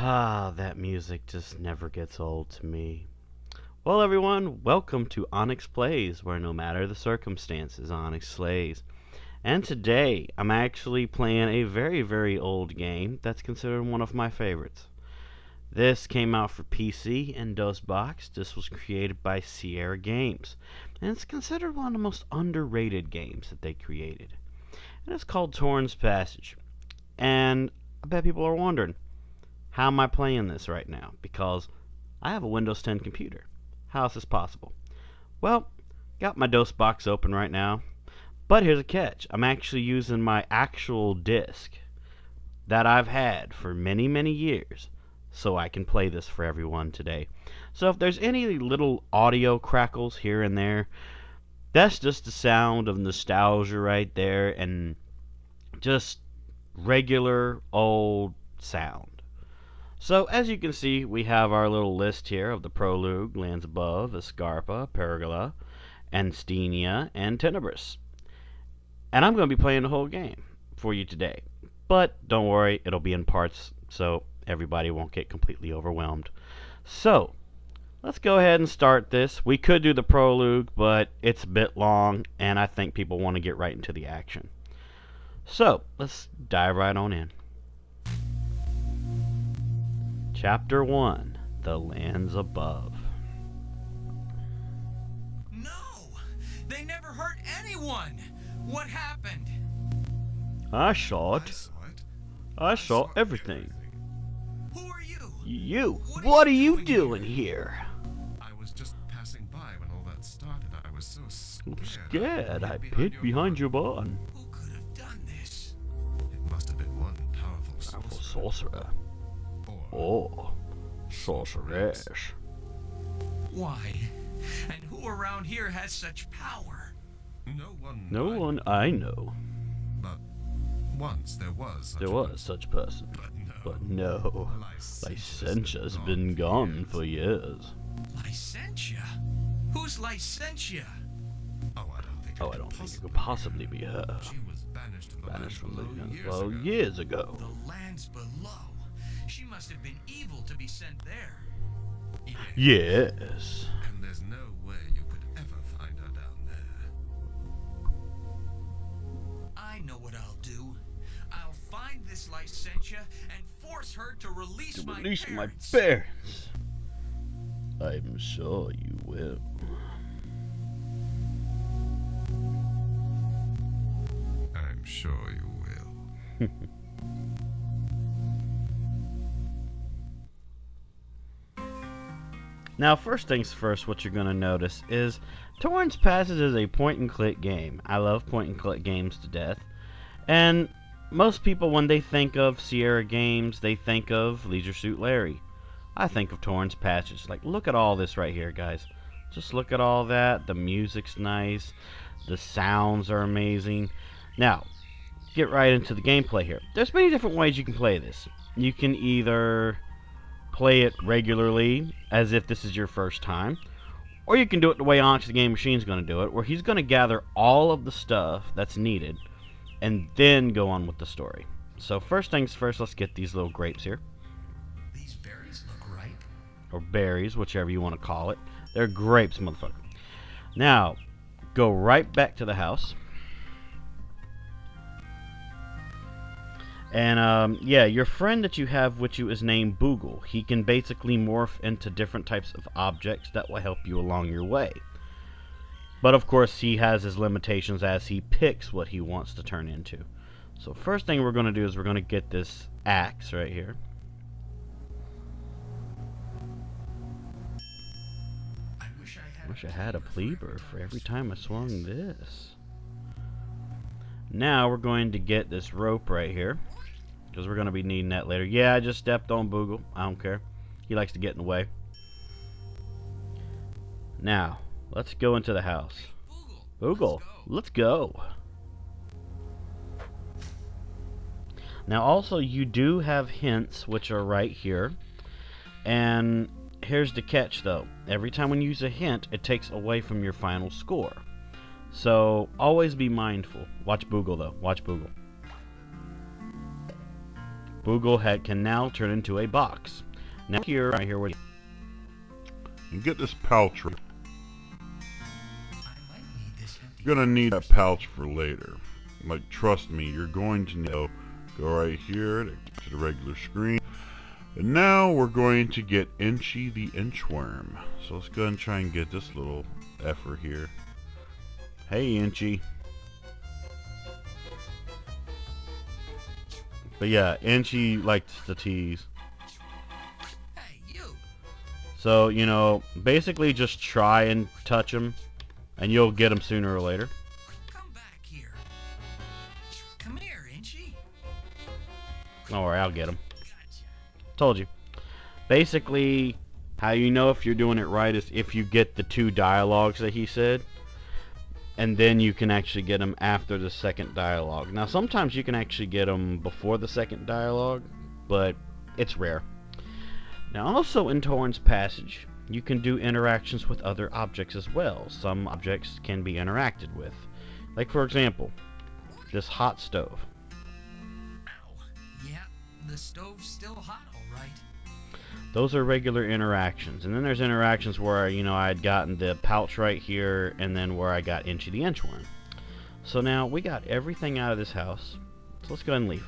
Ah, that music just never gets old to me. Well, everyone, welcome to Onyx Plays, where no matter the circumstances, Onyx slays. And today, I'm actually playing a very, very old game that's considered one of my favorites. This came out for PC and DOSBox. This was created by Sierra Games, and it's considered one of the most underrated games that they created. And it's called Torin's Passage. And I bet people are wondering, how am I playing this right now? Because I have a Windows 10 computer. How is this possible? Well, got my DOS box open right now, but here's a catch. I'm actually using my actual disc that I've had for many, many years, so I can play this for everyone today. So if there's any little audio crackles here and there, that's just the sound of nostalgia right there, and just regular old sound. So, as you can see, we have our little list here of the Prologue, Lands Above, Escarpa, Pergola, Anstenia, and Tenebris. And I'm going to be playing the whole game for you today. But don't worry, it'll be in parts, so everybody won't get completely overwhelmed. So, let's go ahead and start this. We could do the Prologue, but it's a bit long, and I think people want to get right into the action. So, let's dive right on in. Chapter 1, The Lands Above. No! They never hurt anyone! What happened? I saw it. I saw everything. Who are you? You? What are you doing here? I was just passing by when all that started. I was so Scared, I hid behind your barn. Who could have done this? It must have been one powerful Sorcerer. Or sorceress. Why? And who around here has such power? No one I know. But once there was such person. But no. Licentia's been gone for years. Lycentia? Who's Lycentia? Oh, I don't think it could possibly be her. She was banished From the below years ago. The lands below. She must have been evil to be sent there. Yes. And there's no way you could ever find her down there. I know what I'll do. I'll find this Lycentia and force her to release my parents. I'm sure you will. I'm sure you will. Now, first things first, what you're going to notice is Torin's Passage is a point-and-click game. I love point-and-click games to death. And most people, when they think of Sierra Games, they think of Leisure Suit Larry. I think of Torin's Passage. Like, look at all this right here, guys. Just look at all that. The music's nice. The sounds are amazing. Now, get right into the gameplay here. There's many different ways you can play this. You can either play it regularly, as if this is your first time, or you can do it the way Onyx the Game Machine's going to do it, where he's going to gather all of the stuff that's needed, and then go on with the story. So first things first, let's get these little grapes here. These berries look ripe. Or berries, whichever you want to call it. They're grapes, motherfucker. Now, go right back to the house. And, yeah, your friend that you have with you is named Boogle. He can basically morph into different types of objects that will help you along your way. But, of course, he has his limitations as he picks what he wants to turn into. So, first thing we're going to do is we're going to get this axe right here. I Wish I had a pleaver for every time I swung this. Now, we're going to get this rope right here, because we're going to be needing that later. Yeah, I just stepped on Boogle. I don't care. He likes to get in the way. Now, let's go into the house. Boogle, let's go. Now, also, you do have hints, which are right here. And here's the catch, though. Every time when you use a hint, it takes away from your final score. So, always be mindful. Watch Boogle, though. Watch Boogle. Boogle head can now turn into a box. Now here, right here, where And get this pouch. I might need this empty. You're gonna need that pouch for later. Like, trust me, you're going to need to go right here to the regular screen. And now we're going to get Inchy the Inchworm. So let's go ahead and try and get this little effer here. Hey, Inchy. But yeah, Inchy likes to tease. Hey, you! So, you know, basically just try and touch him, and you'll get him sooner or later. Come back here. Come here, Inchy. Don't worry, I'll get him. Gotcha. Told you. Basically, how you know if you're doing it right is if you get the 2 dialogues that he said, and then you can actually get them after the second dialogue. Now, sometimes you can actually get them before the second dialogue, but it's rare. Now, also in Torin's passage, you can do interactions with other objects as well. Some objects can be interacted with. Like, for example, this hot stove. Ow. Yeah, the stove's still hot, all right. Those are regular interactions. And then there's interactions where, you know, I had gotten the pouch right here, and then where I got Inchy the Inchworm. So now we got everything out of this house. So let's go ahead and leave.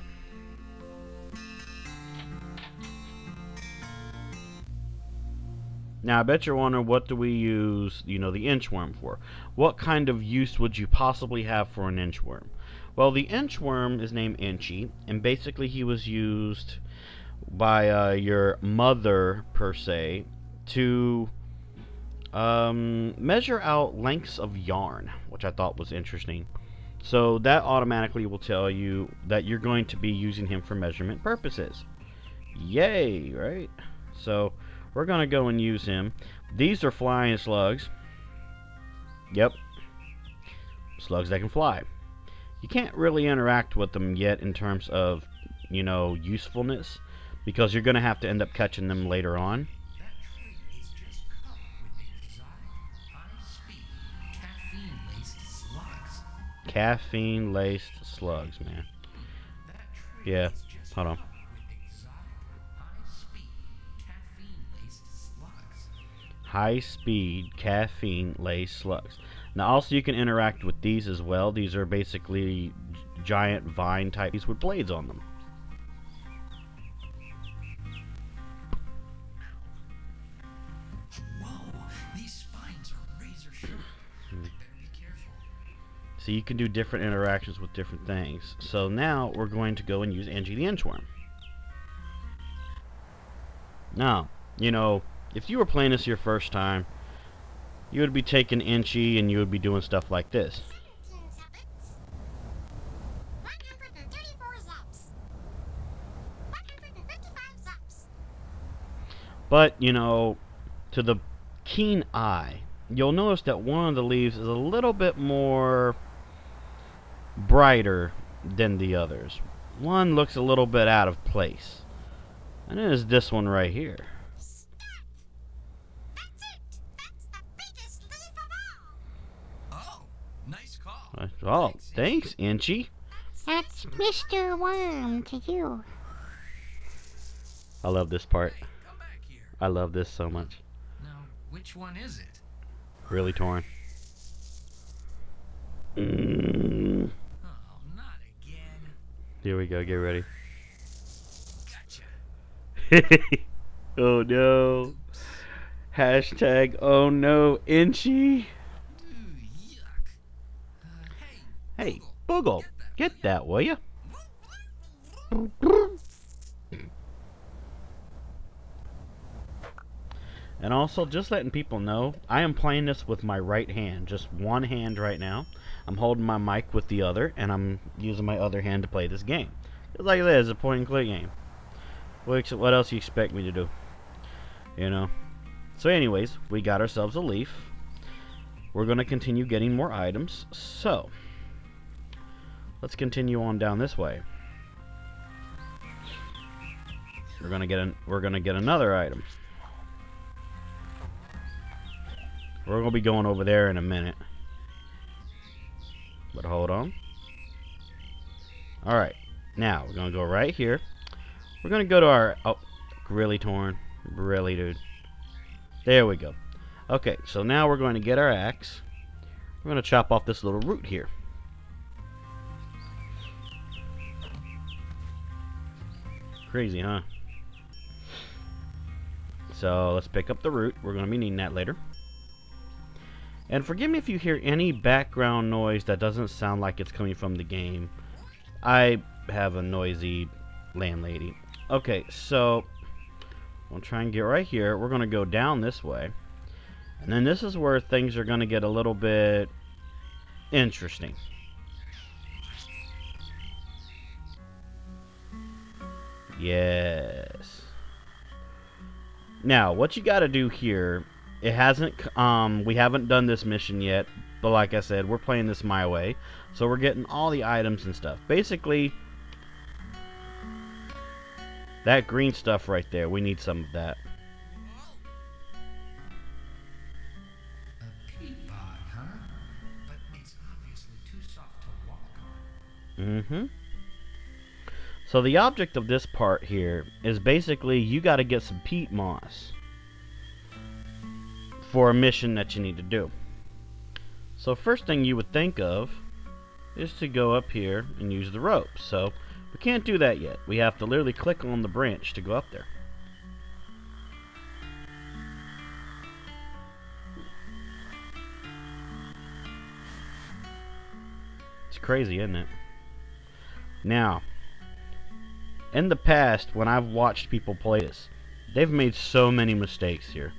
Now I bet you're wondering, what do we use, you know, the inchworm for? What kind of use would you possibly have for an inchworm? Well, the inchworm is named Inchy, and basically he was used by your mother, per se, to measure out lengths of yarn, which I thought was interesting. So that automatically will tell you that you're going to be using him for measurement purposes. Yay, right? So we're going to go and use him. These are flying slugs. Yep. Slugs that can fly. You can't really interact with them yet in terms of, you know, usefulness, because you're going to have to end up catching them later on. That tree is just covered with exotic, high-speed, caffeine-laced slugs. Caffeine-laced slugs, man. That tree Yeah, is just hold on. covered with exotic, high-speed, caffeine-laced slugs. High-speed, caffeine-laced slugs. Now, also you can interact with these as well. These are basically giant vine types with blades on them. Whoa, these spines are razor sharp. I better be careful. So you can do different interactions with different things. So now we're going to go and use Inchy the Inchworm. Now, you know, if you were playing this your first time, you would be taking Inchy and you would be doing stuff like this. 17 seconds. 134 zaps. 155 zaps. But, you know, to the keen eye, you'll notice that one of the leaves is a little bit more brighter than the others. One looks a little bit out of place. And it is this one right here. Stop. That's it. That's the biggest leaf of all. Oh, nice call. Oh, thanks, Inchy. That's Mr. Worm to you. I love this part. Hey, come back here. I love this so much. Now, which one is it? Really, Torin. Oh, not again. Here we go, get ready. Gotcha. Oh no. Hashtag oh no, Inchy. Ooh, yuck. Hey, Hey, Boogle, get that, will ya? And also, just letting people know, I am playing this with my right hand. Just one hand right now. I'm holding my mic with the other, and I'm using my other hand to play this game. Just like this, a point and click game. What else you expect me to do? You know? So anyways, we got ourselves a leaf. We're going to continue getting more items. So, let's continue on down this way. We're going to get another item. We're going to be going over there in a minute. But hold on. Alright. Now, we're going to go right here. We're gonna go to our... Oh, really, Torin? Really, dude? There we go. Okay, so now we're going to get our axe. We're going to chop off this little root here. Crazy, huh? So let's pick up the root. We're going to be needing that later. And forgive me if you hear any background noise that doesn't sound like it's coming from the game. I have a noisy landlady. Okay, so we'll try and get right here. We're going to go down this way. And then this is where things are going to get a little bit interesting. Yes. Now, what you got to do here, it hasn't we haven't done this mission yet, but like I said, we're playing this my way. So we're getting all the items and stuff. Basically, that green stuff right there, we need some of that. A peat bog, huh? But it's obviously too soft to walk on. Mm-hmm. So the object of this part here is basically you got to get some peat moss for a mission that you need to do. So first thing you would think of is to go up here and use the rope. So we can't do that yet. We have to literally click on the branch to go up there. It's crazy, isn't it? Now, in the past, when I've watched people play this, they've made so many mistakes here.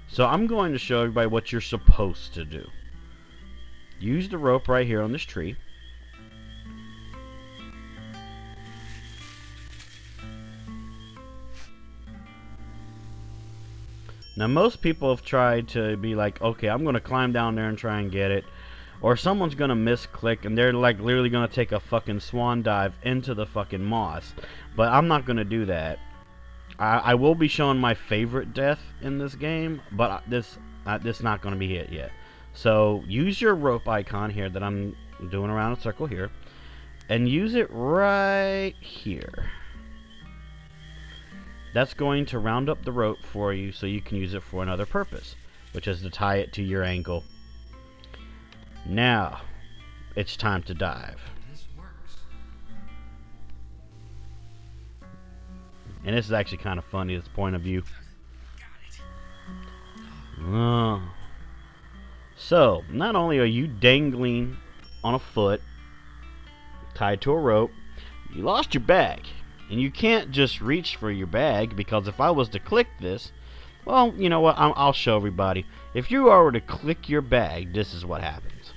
So I'm going to show everybody what you're supposed to do. Use the rope right here on this tree. Now most people have tried to be like, okay, I'm going to climb down there and try and get it. Or someone's going to misclick and they're like literally going to take a fucking swan dive into the fucking moss. But I'm not going to do that. I will be showing my favorite death in this game, but this not going to be it yet. So use your rope icon here that I'm doing around a circle here, and use it right here. That's going to round up the rope for you so you can use it for another purpose, which is to tie it to your ankle. Now, it's time to dive. This works. And this is actually kind of funny, this point of view. Got it. So, not only are you dangling on a foot, tied to a rope, you lost your bag. And you can't just reach for your bag, because if I was to click this, well, you know what, I'll show everybody. If you were to click your bag, this is what happens.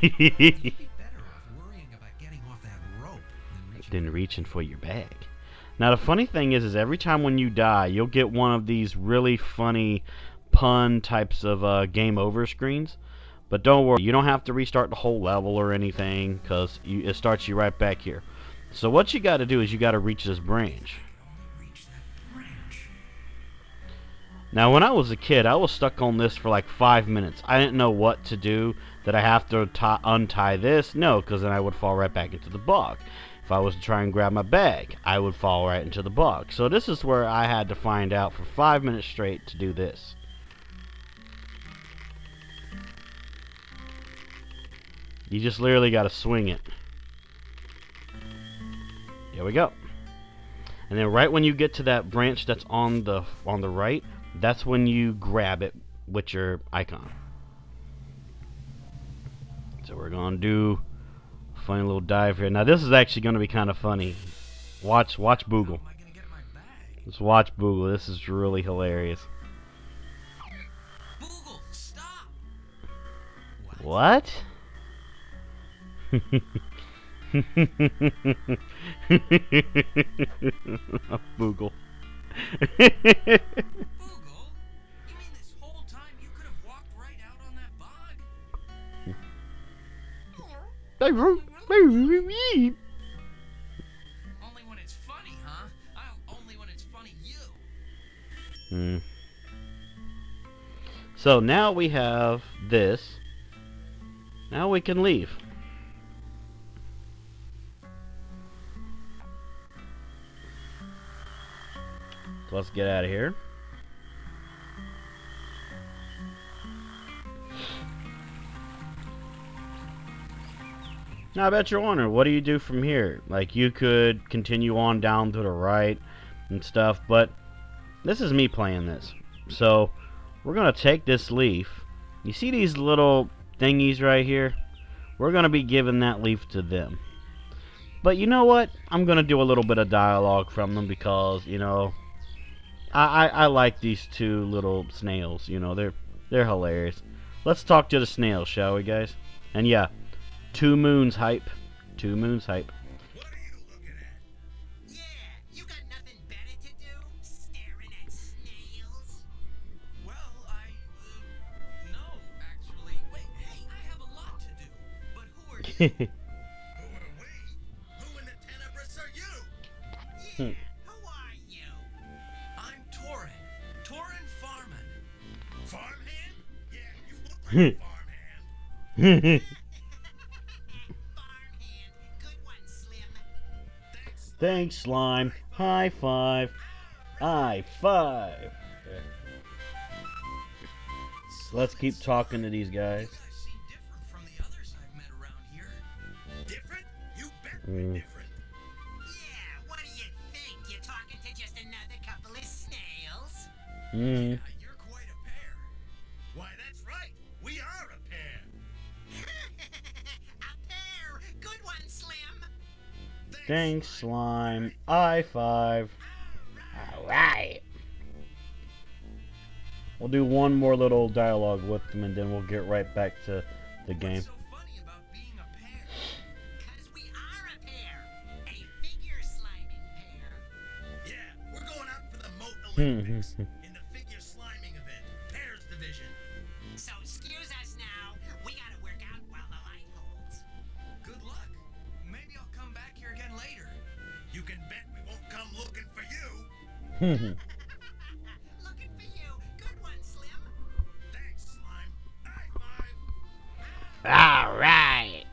You'd be better off worrying about getting off that rope Than reaching for your bag. Now the funny thing is every time when you die, you'll get one of these really funny pun types of game over screens. But don't worry, you don't have to restart the whole level or anything, because it starts you right back here. So what you got to do is you got to reach this branch. Reach that branch. Now when I was a kid, I was stuck on this for like 5 minutes. I didn't know what to do. Did I have to untie this? No, because then I would fall right back into the bog. If I was to try and grab my bag, I would fall right into the bog. So this is where I had to find out for 5 minutes straight to do this. You just literally got to swing it. There we go. And then right when you get to that branch that's on the right, that's when you grab it with your icon. So we're gonna do a funny little dive here. Now this is actually gonna be kind of funny. Watch Boogle. How am I gonna get my bag? Let's watch Boogle. This is really hilarious. Boogle, stop! What? Boogle. Boogle? You mean this whole time you could have walked right out on that bog? Only when it's funny, huh? Only when it's funny you. So now we have this. Now we can leave. So let's get out of here. Now I bet you're wondering, what do you do from here? Like, you could continue on down to the right and stuff, but this is me playing this. So we're gonna take this leaf. You see these little thingies right here? We're gonna be giving that leaf to them. But you know what? I'm gonna do a little bit of dialogue from them because, you know, I like these two little snails. You know, they're hilarious. Let's talk to the snails, shall we, guys? And yeah, 2 moons hype. 2 moons hype. What are you looking at? Yeah, you got nothing better to do? Staring at snails? Well, no, actually. Wait, hey, I have a lot to do. But who are you? Who are we? Who in the Tenebris are you? Yeah, who are you? I'm Torin. Torin Farman. Farmhand? Yeah, you look like a farmhand. Farmhand, good one, Slim. Thanks, slime. High five. High five. So let's keep talking to these guys. You guys seem different from the others I've met around here. Different? You bet we're different. Yeah, what do you think? You're talking to just another couple of snails? Mm. You're quite a pair. Why, that's right. We are a pair. A pair, good one, Slim. Thanks, slime. High five. Alright. We'll do one more little dialogue with them and then we'll get right back to the game. What's so funny about being a pair? 'Cause we are a pair. A figure sliming pair. Yeah, we're going out for the Moat Olympics in the figure sliming event, Pairs Division. So excuse us now. We gotta work out while the light holds. Good luck. Maybe I'll come back here again later. You can bet we won't come looking for you. Looking for you. Good one, Slim. Thanks, Slime. High five. Alright.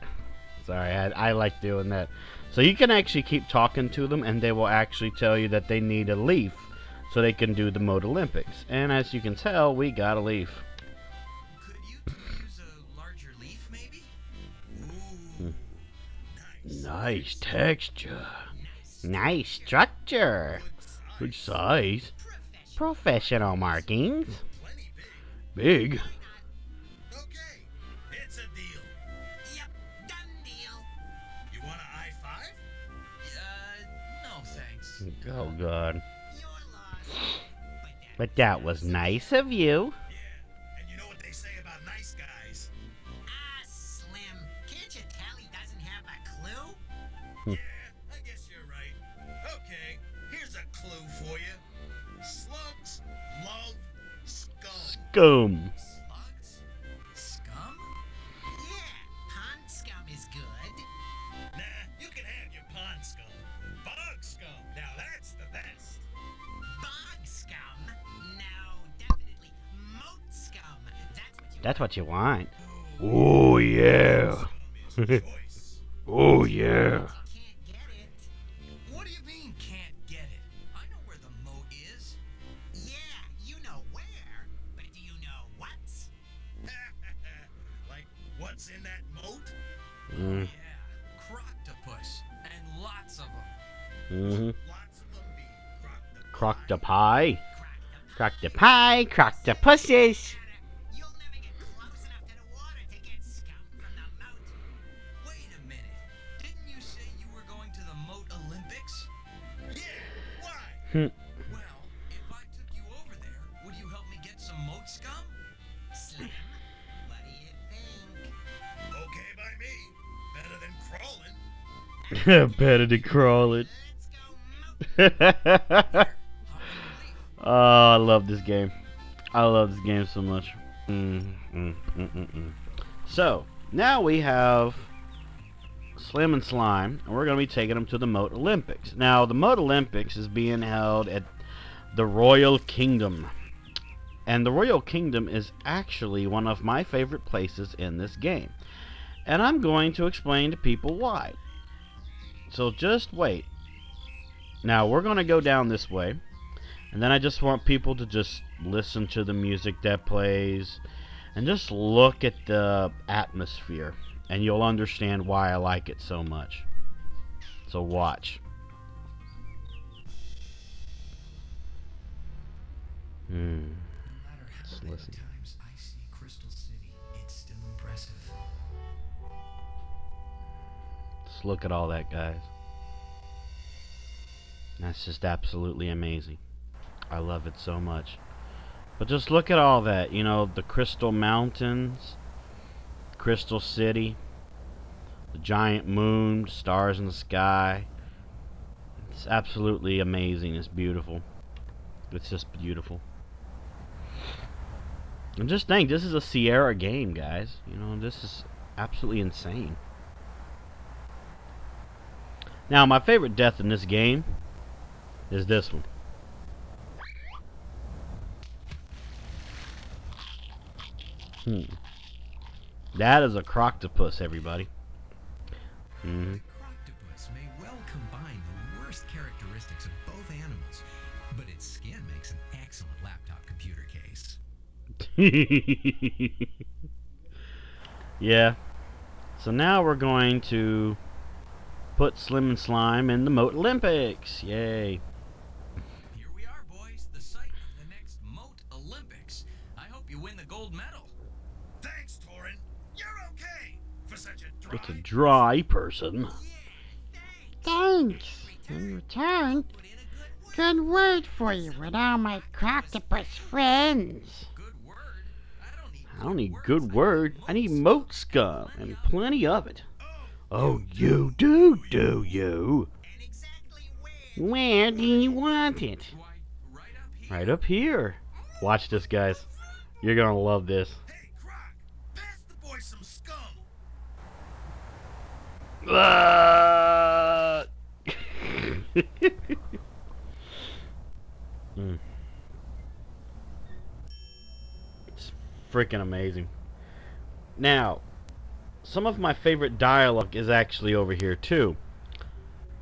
Sorry, I like doing that. So you can actually keep talking to them and they will actually tell you that they need a leaf so they can do the Mode Olympics. And as you can tell, we got a leaf. Could you use a larger leaf, maybe? Ooh, nice. Nice texture. Nice structure. Good size. Professional markings. Plenty big. Big. Okay, it's a deal. Yep, done deal. You want a high five? No thanks. Oh god. You're lost. But that was nice of you. Yeah, and you know what they say about nice guys? Slim. Can't you tell he doesn't have a clue? Yeah, I guess you're right. Okay, here's a clue for you. Slugs love scum. Scum. Slugs? Scum? Yeah, pond scum is good. Nah, you can have your pond scum. Bog scum, now that's the best. Bog scum? No, definitely moat scum. That's what you want. That's what you want. Oh yeah. Scum is choice. Oh yeah. Can't get it. What do you mean, can't get it? I know where the moat is. Yeah, you know where. But do you know what's? Like, what's in that moat? Mm. Yeah, croctopus. And lots of them. Mm-hmm. Lots of them be Crock the pie. Crack the Crock the pie. Crock the pussies. You'll never get close enough to the water to get scum from the moat. Wait a minute. Didn't you say you were going to the Moat Olympics? Yeah, why? Well, if I took you over there, would you help me get some moat scum? Slim, what do you think? Okay by me. Better than crawling. Better to crawl it. Let's go moat. Oh, I love this game. I love this game so much. So, now we have Slim and Slime, and we're going to be taking them to the Moat Olympics. Now, the Moat Olympics is being held at the Royal Kingdom. And the Royal Kingdom is actually one of my favorite places in this game. And I'm going to explain to people why. So just wait. Now, we're going to go down this way. And then I just want people to just listen to the music that plays and just look at the atmosphere, and you'll understand why I like it so much. So watch. No matter how many listen. times I see Crystal City, it's still impressive. Just look at all that, guys. That's just absolutely amazing. I love it so much. But just look at all that, you know, the Crystal Mountains, Crystal City, the giant moon, stars in the sky. It's absolutely amazing. It's beautiful. It's just beautiful. And just think, this is a Sierra game, guys. You know, this is absolutely insane. Now, my favorite death in this game is this one. That is a croctopus, everybody. The croctopus may well combine the worst characteristics of both animals, but its skin makes an excellent laptop computer case. Yeah. So now we're going to put Slim and Slime in the Moat Olympics. Yay. Here we are, boys, the site of the next Moat Olympics. I hope you win the gold medal. Thanks, Torin. You're okay for such a dry... It's a dry person. Thanks. In return, good word for you with all my croctopus friends. Good word? I don't need good word. I need moat scum, and plenty of it. Oh, you do you? And exactly Where do you want it? Why, right up here. Right up here. Watch this, guys. You're gonna love this. Hey, Croc, pass the boy some scum. It's freaking amazing. Now, some of my favorite dialogue is actually over here too.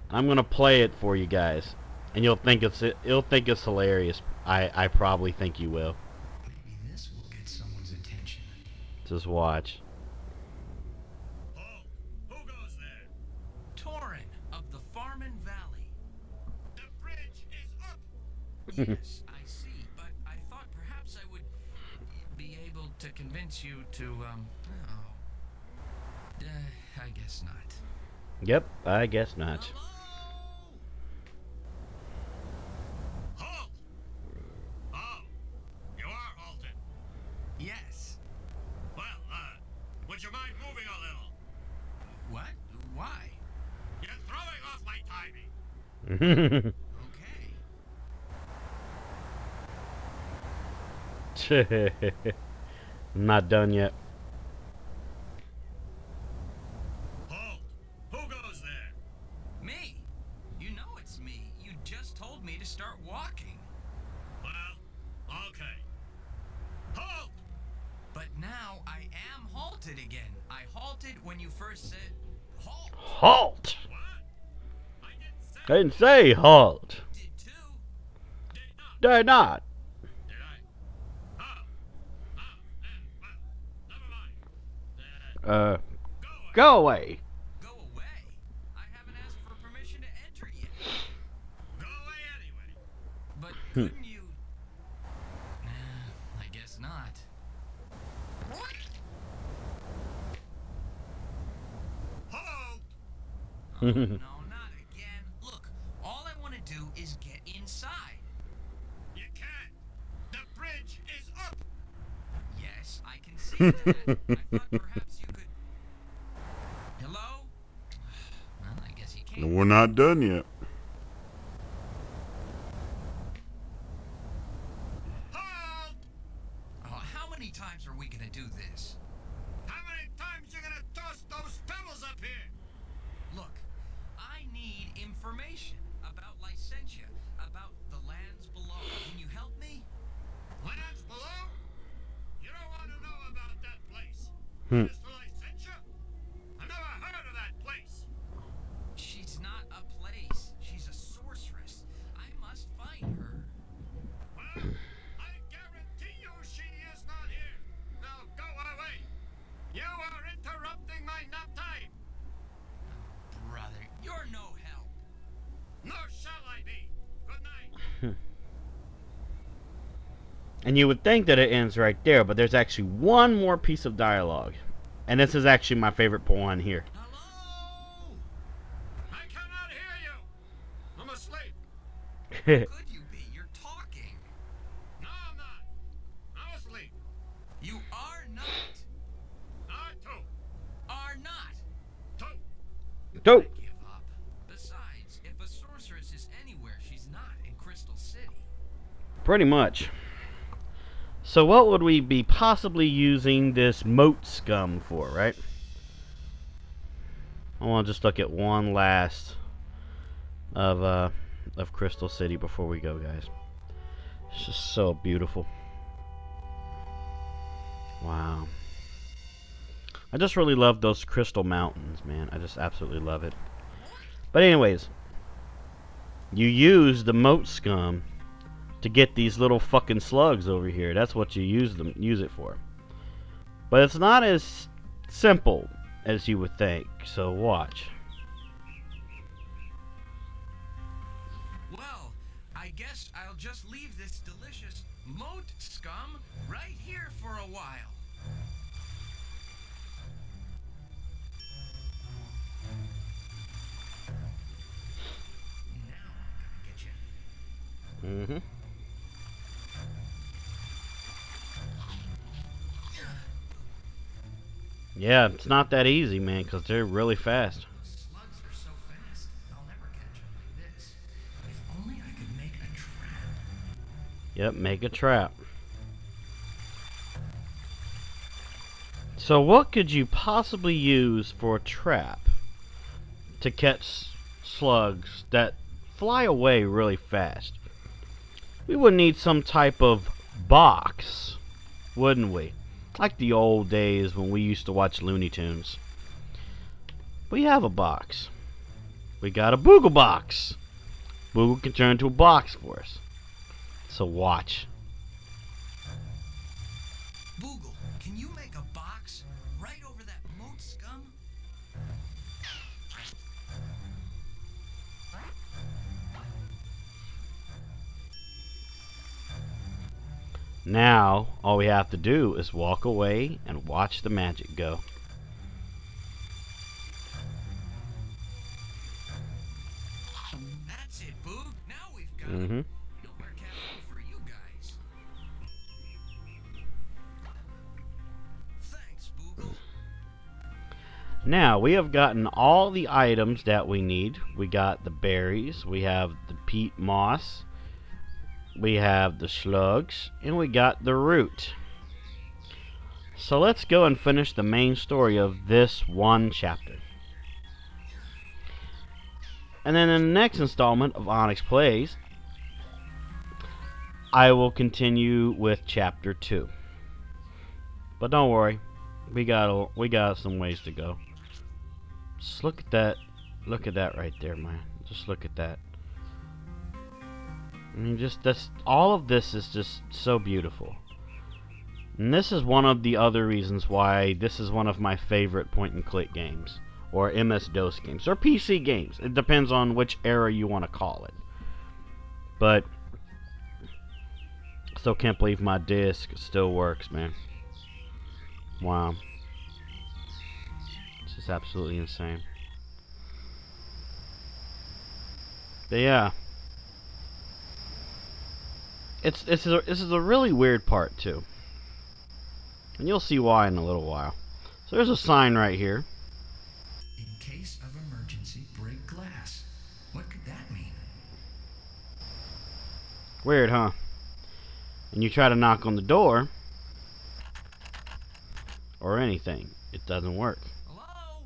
I'm gonna play it for you guys, and you'll think it's hilarious. I probably think you will. Maybe this will get someone's attention. Just watch. Oh, who goes there? Torin of the Farmin Valley. The bridge is up. Yes, I see, but I thought perhaps I would be able to convince you to, I guess not. Yep, I guess not. Halt! Oh, you are halted. Yes. Well, would you mind moving a little? What? Why? You're throwing off my timing. Okay. I'm not done yet. Halt! Who goes there? Me. You know it's me. You just told me to start walking. Well, okay. Halt! But now I am halted again. I halted when you first said halt. Halt! What? I didn't say... I didn't say halt. Did too. Did not. Did not. Did I? Oh. Oh, well, never mind. Go away. Go away. I haven't asked for permission to enter yet. Go away anyway. But couldn't you? I guess not. Halt! Oh, no, not again. Look, all I want to do is get inside. You can't. The bridge is up. Yes, I can see that. I thought perhaps you could. Hello? Well, I guess you can't. We're not done yet. Halt! Oh, how many times are we gonna do this? How many times you gonna toss those pebbles up here? Look, I need information about Lycentia, about the lands below. Can you help me? Lands below? You don't want to know about that place. Hmm. As for Lycentia, I never heard of that place. She's not a place. She's a sorceress. I must find her. And you would think that it ends right there, but there's actually one more piece of dialogue. And this is actually my favorite one here. Hello? I cannot hear you. I'm asleep. Could you be? You're talking. No, I'm not. I'm asleep. You are not. Not two. Are not. Two. Go! Give up. Besides, if a sorceress is anywhere, she's not in Crystal City. Pretty much. So what would we be possibly using this moat scum for, right? I want to just look at one last of Crystal City before we go, guys. It's just so beautiful. Wow. I just really love those crystal mountains, man. I just absolutely love it. But anyways, you use the moat scum to get these little fucking slugs over here. That's what you use it for. But it's not as simple as you would think. So watch. Well, I guess I'll just leave this delicious moat scum right here for a while. Now I'm gonna get you. Yeah, it's not that easy, man, because they're really fast. Slugs are so fast, I'll never catch them like this. If only I could make a trap. Yep, make a trap. So what could you possibly use for a trap to catch slugs that fly away really fast? We would need some type of box, wouldn't we? Like the old days when we used to watch Looney Tunes. We have a box. We got a Boogle box. Boogle can turn into a box for us. So watch. Boogle, can you make a box right over that moat scum? Now, all we have to do is walk away and watch the magic go. That's it, Boog. Now we've got it. Mm-hmm. No more capital for you guys. Thanks, Boogle. Now, we have gotten all the items that we need. We got the berries, we have the peat moss, we have the slugs, and we got the root. So let's go and finish the main story of this one chapter. And then in the next installment of Onyx Playz, I will continue with chapter 2. But don't worry, we got some ways to go. Just look at that. Look at that right there, man. Just look at that. I mean, all of this is just so beautiful. And this is one of the other reasons why this is one of my favorite point-and-click games, or MS-DOS games, or PC games. It depends on which era you want to call it. But still can't believe my disc still works, man. Wow. It's just absolutely insane. But yeah. This is a really weird part too, and you'll see why in a little while. So there's a sign right here. In case of emergency, break glass. What could that mean? Weird, huh? And you try to knock on the door or anything, it doesn't work. Hello?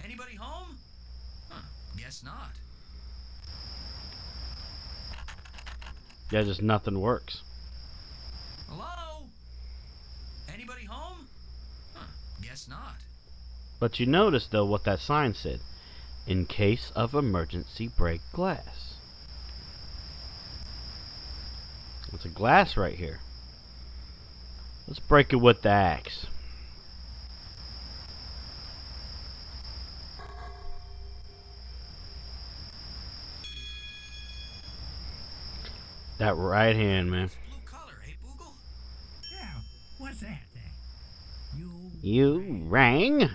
Anybody home? Huh, guess not. Yeah, just nothing works. Hello? Anybody home? Huh, guess not. But you notice though what that sign said. In case of emergency, break glass. It's a glass right here. Let's break it with the axe. That right hand, man. Blue color, What's that? You rang? Huh?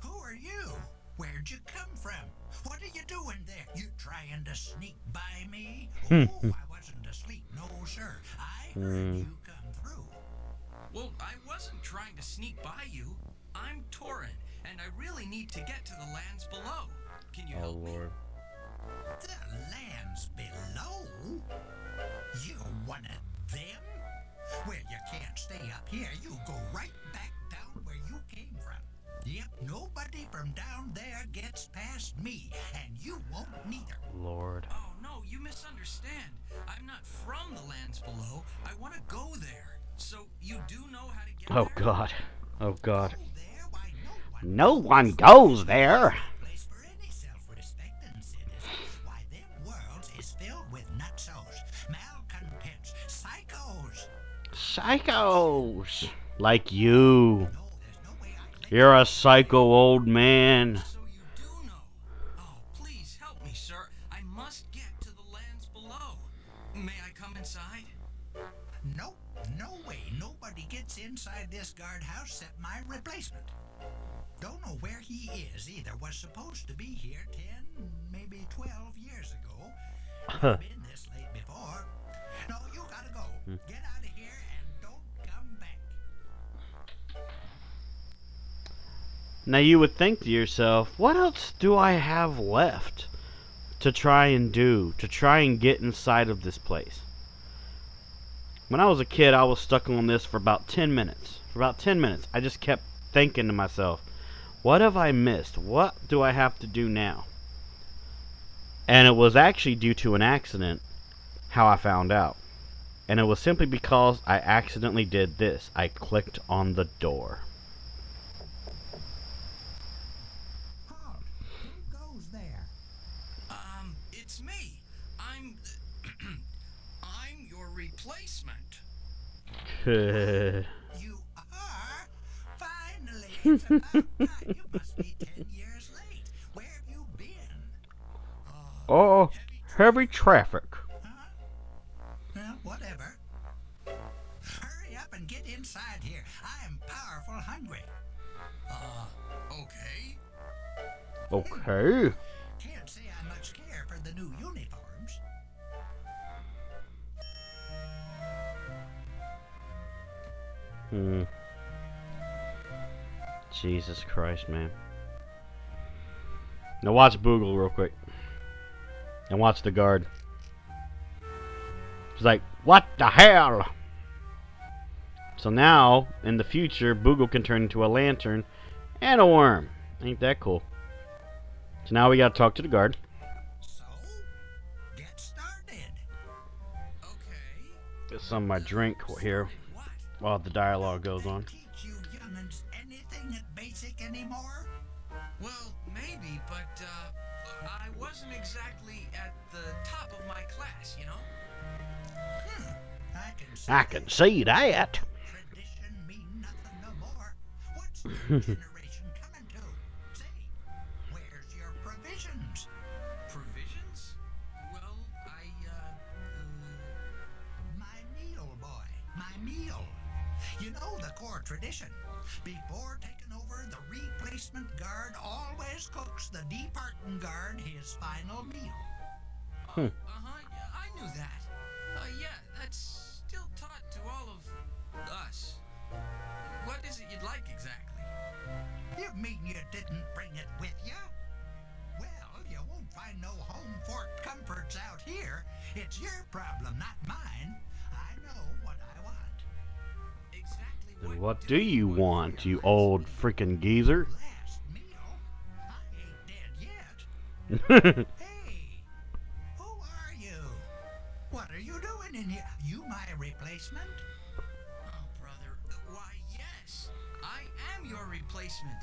Who are you? Where'd you come from? What are you doing there? You trying to sneak by me? Oh, I wasn't asleep. No, sir. I heard you come through. Well, I wasn't trying to sneak by you. I'm Torin, and I really need to get to the lands below. Can you help me? The lands below? You one of them? Well, you can't stay up here. You go right back down where you came from. Yep, nobody from down there gets past me, and you won't neither. Lord. Oh, no, you misunderstand. I'm not from the lands below. I want to go there. So you do know how to get Oh there? God. Oh God. Go there? Why, No one goes there. place for any self-respecting citizen. Why, them worlds is filled with nutsos, malcontents, psychos. Psychos. Like you. No, there's no way I'd let You're a psycho old man. So you do know. Oh, please help me, sir. I must get to the lands below. May I come inside? Nope, no way. Nobody gets inside this guardhouse except my replacement. Don't know where he is either. Was supposed to be here 10, maybe 12 years ago. Never been this late before. No, you gotta go. Get out of here and don't come back. Now you would think to yourself, what else do I have left to try and do, to try and get inside of this place? When I was a kid, I was stuck on this for about 10 minutes. For about 10 minutes, I just kept thinking to myself, what have I missed? What do I have to do now? And it was actually due to an accident how I found out. And it was simply because I accidentally did this. I clicked on the door. Halt. Who goes there? It's me. I'm your replacement. You are? Finally, it's about time. You must be 10 years late. Where have you been? Oh, heavy traffic. Huh? Well, whatever. Hurry up and get inside here. I am powerful hungry. Okay. Okay. Can't say I much care for the new uniforms. Jesus Christ, man. Now watch Boogle real quick. And watch the guard. He's like, what the hell? So now, in the future, Boogle can turn into a lantern and a worm. Ain't that cool? So now we gotta talk to the guard. So, get started. Okay. Get some of my drink here What? while the dialogue goes on. Teach you young'uns anything at basic anymore? Well, maybe, but I wasn't exactly at the top of my class, you know? I can see I can see that. tradition mean nothing no more. What's your generation coming to? Say, where's your provisions? Provisions? Well, My meal, boy. My meal. You know the core tradition. Before taking over, the replacement guard always cooks the departing guard his final meal. yeah, I knew that. Yeah, that's still taught to all of us. What is it you'd like exactly? You mean you didn't bring it with you? Well, you won't find no home fort comforts out here. It's your problem, not mine. I know what I want. Exactly And what do you want, you old freaking geezer? Last meal? I ain't dead yet. Hey, who are you? What are you doing in here? You my replacement? Oh, brother. Why, yes. I am your replacement.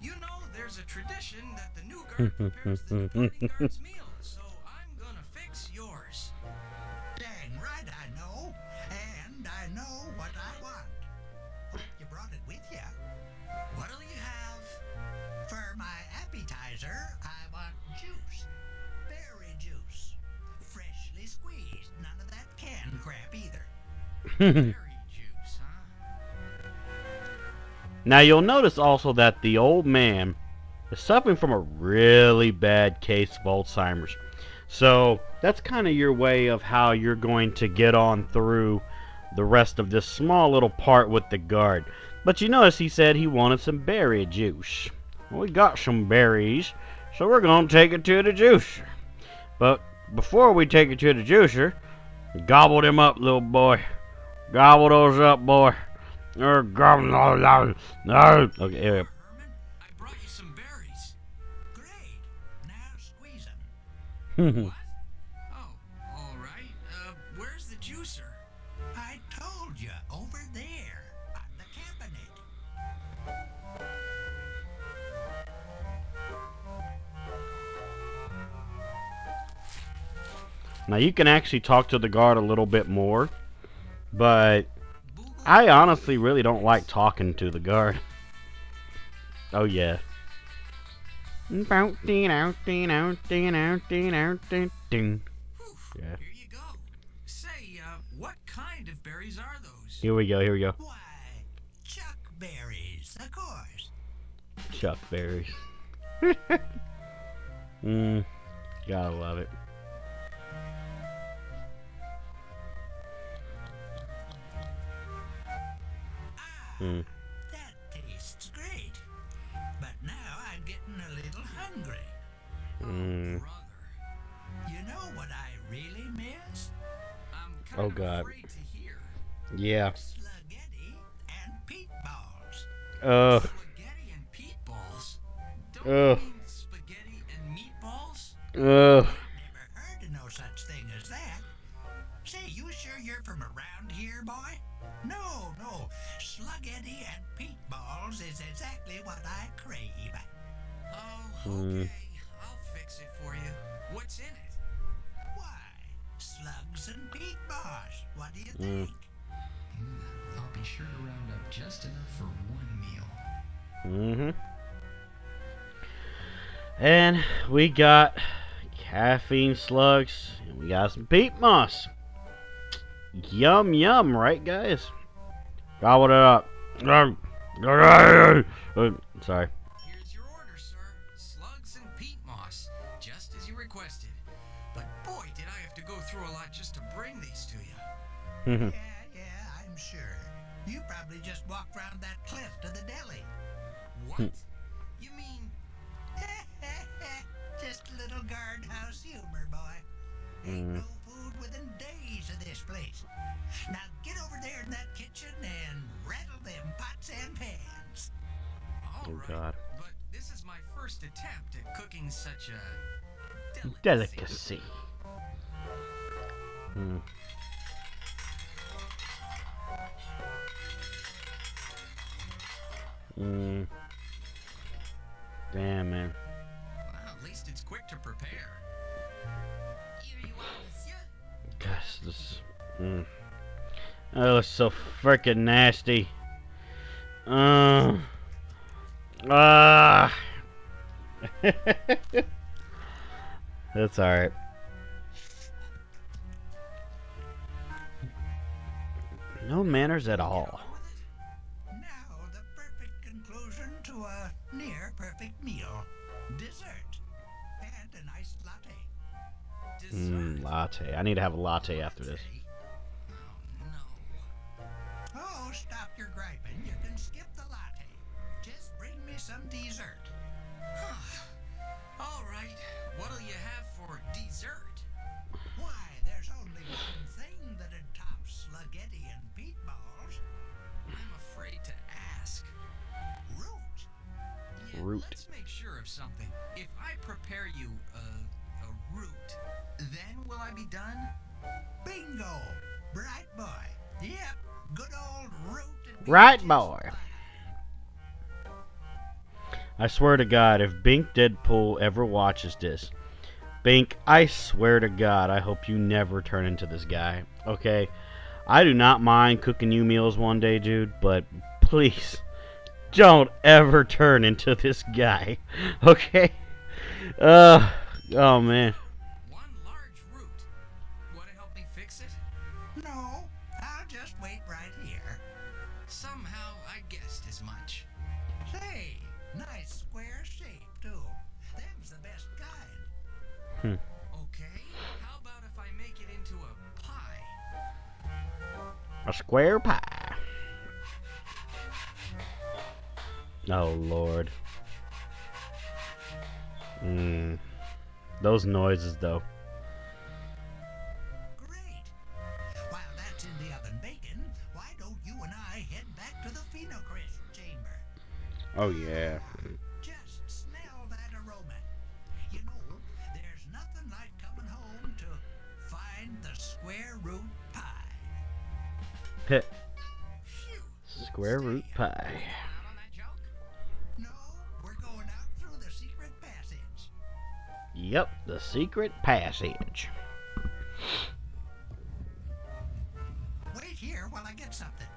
You know, there's a tradition that the new guard prepares the departing guard's meal, so I'm gonna fix yours. Dang right I know. And I know what I want. Hope you brought it with you. What'll you have? For my appetizer, I want juice. Berry juice. Freshly squeezed. None of that canned crap either. Berry juice. Now you'll notice also that the old man is suffering from a really bad case of Alzheimer's. So that's kind of your way of how you're going to get on through the rest of this small little part with the guard. But you notice he said he wanted some berry juice. Well, we got some berries, so we're going to take it to the juicer. But before we take it to the juicer, gobble them up, little boy. Gobble those up, boy. Gobble. Okay, Herman, I brought you some berries. Great. Now squeeze 'em. What? Oh, all right. Where's the juicer? I told you, over there, on the cabinet. Now you can actually talk to the guard a little bit more, but I honestly really don't like talking to the guard. Oh yeah. Yeah. Whew, here you go. Say, what kind of berries are those? Here we go, here we go. Why, chuckberries, of course. Chuck berries. Gotta love it. That tastes great. But now I'm getting a little hungry. Brother, You know what I really miss? I'm kind Oh, of God. afraid to hear. Yeah. Spaghetti and peat balls. Spaghetti and peat balls. Don't you Ugh. mean spaghetti and meatballs? Ugh. Never heard of no such thing as that. Say, you sure you're from around here, boy? No, no. Sluggetti and peat balls is exactly what I crave. Oh, okay. I'll fix it for you. What's in it? Why, slugs and peat balls. What do you think? I'll be sure to round up just enough for one meal. And we got caffeine slugs, and we got some peat moss. Yum yum, right guys? Gobble it up. Sorry. Here's your order, sir. Slugs and peat moss, just as you requested. But boy, did I have to go through a lot just to bring these to you. Yeah, I'm sure. You probably just walked round that cliff to the deli. What? You mean Just a little guardhouse humor, boy. Ain't no food within days of this place. Now get over there in that kitchen and rattle them pots and pans. all Oh, right, God. but this is my first attempt at cooking such a Delicacy. Damn, man. Well, at least it's quick to prepare. Here you are, monsieur. Gosh, this. Oh, it's so freaking nasty. That's alright. No manners at all. Now the perfect conclusion to a near perfect meal. Dessert. And a nice latte. Latte. I need to have a latte after this. Oh, no. Oh, stop your griping. You can skip the latte. Just bring me some dessert. All right, what'll you have for dessert? Why, there's only one thing that'd top sluggetti and peat balls. I'm afraid to ask. Root. Yeah, Root. Let's make sure of something. If I prepare you a root, then will I be done? Bingo. Bright boy. Yep. Good old root. and Right, just boy. fine. I swear to God, if Bink Deadpool ever watches this, Bink, I swear to God, I hope you never turn into this guy. Okay? I do not mind cooking you meals one day, dude, but please don't ever turn into this guy. Okay? Oh man. One large root. Want to help me fix it? No, I'll just wait right here. Somehow I guessed as much. A square pie. Oh, Lord. Those noises, though. Great. While that's in the oven baking, why don't you and I head back to the phenocryst chamber? Oh, yeah. Just smell that aroma. You know, there's nothing like coming home to find the square root pie. Pit. Phew. Square root pie. Out on that joke? No, we're going out through the secret passage. Yep, the secret passage. Wait here while I get something.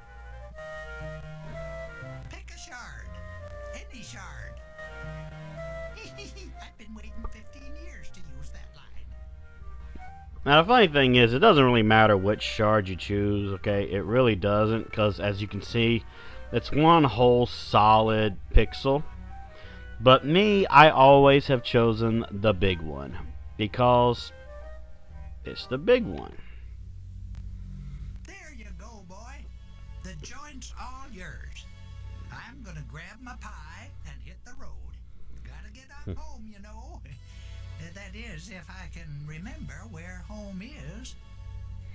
Pick a shard. Any shard. I've been waiting 15 years to use that line. Now, the funny thing is, it doesn't really matter which shard you choose, okay? It really doesn't, because as you can see, it's one whole solid pixel. But me, I always have chosen the big one, because it's the big one. There you go, boy. The joint's all yours. I'm gonna grab my pie and hit the road. Gotta get on home, you know. That is, if I can remember where home is.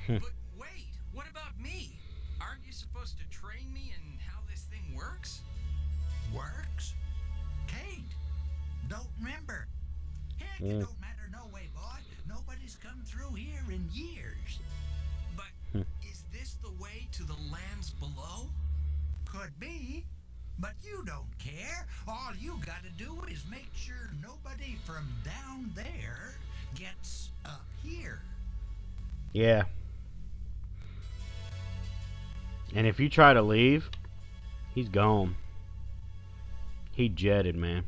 But wait, what about me? Aren't you supposed to train me in how this thing works? Works? Can't. Don't remember. Heck, it don't matter no way, boy. Nobody's come through here in years. But is this the way to the lands below? Could be. But you don't care. All you gotta do is make sure nobody from down there gets up here. Yeah. And if you try to leave, he's gone. He jetted, man.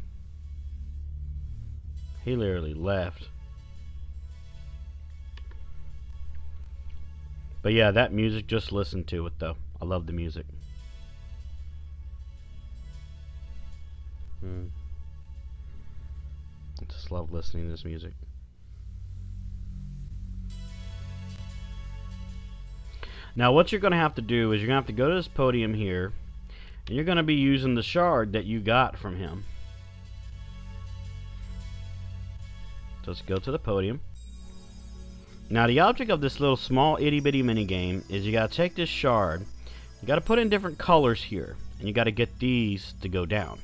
He literally left. But yeah, that music, just listen to it though. I love the music. I just love listening to this music. Now what you're going to have to do is you're going to have to go to this podium here, and you're going to be using the shard that you got from him. So let's go to the podium. Now the object of this little small itty bitty mini game is you got to take this shard, you got to put in different colors here, and you got to get these to go down.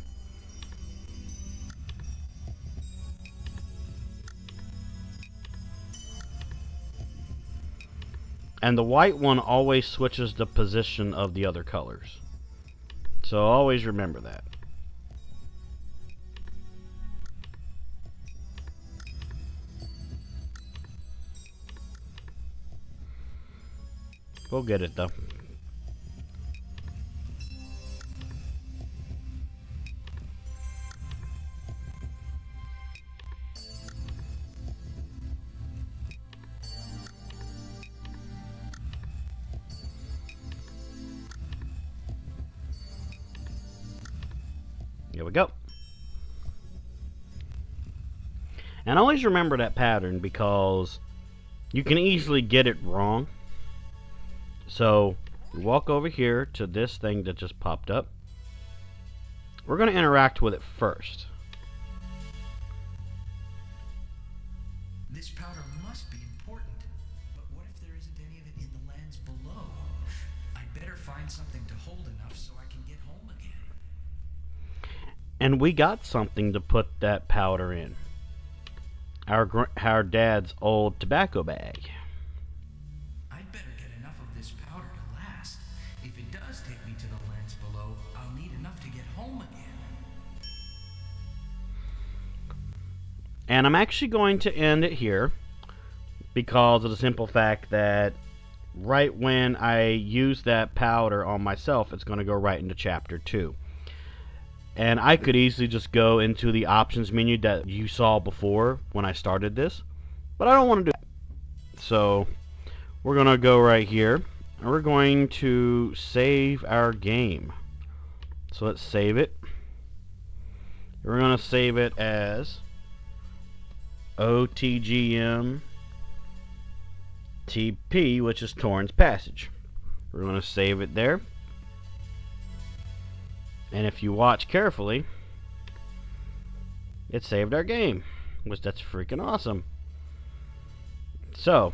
And the white one always switches the position of the other colors. So always remember that. We'll get it though. Here we go. And always remember that pattern because you can easily get it wrong. So we walk over here to this thing that just popped up. We're going to interact with it first. This powder must be important. But what if there isn't any of it in the lands below? I'd better find something to hold enough so I can get home again. And we got something to put that powder in. Our dad's old tobacco bag. I'd better get enough of this powder to last. If it does take me to the lands below, I'll need enough to get home again. And I'm actually going to end it here because of the simple fact that right when I use that powder on myself, it's going to go right into chapter 2. And I could easily just go into the options menu that you saw before when I started this, but I don't want to do that. So we're going to go right here and we're going to save our game. So let's save it. We're going to save it as OTGM TP, which is Torin's Passage. We're going to save it there. And if you watch carefully, it saved our game, which that's freaking awesome. So,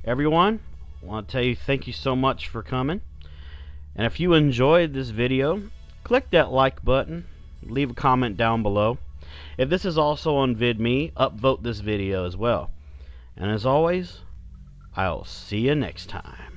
everyone, I want to tell you thank you so much for coming. And if you enjoyed this video, click that like button, leave a comment down below. If this is also on VidMe, upvote this video as well. And as always, I'll see you next time.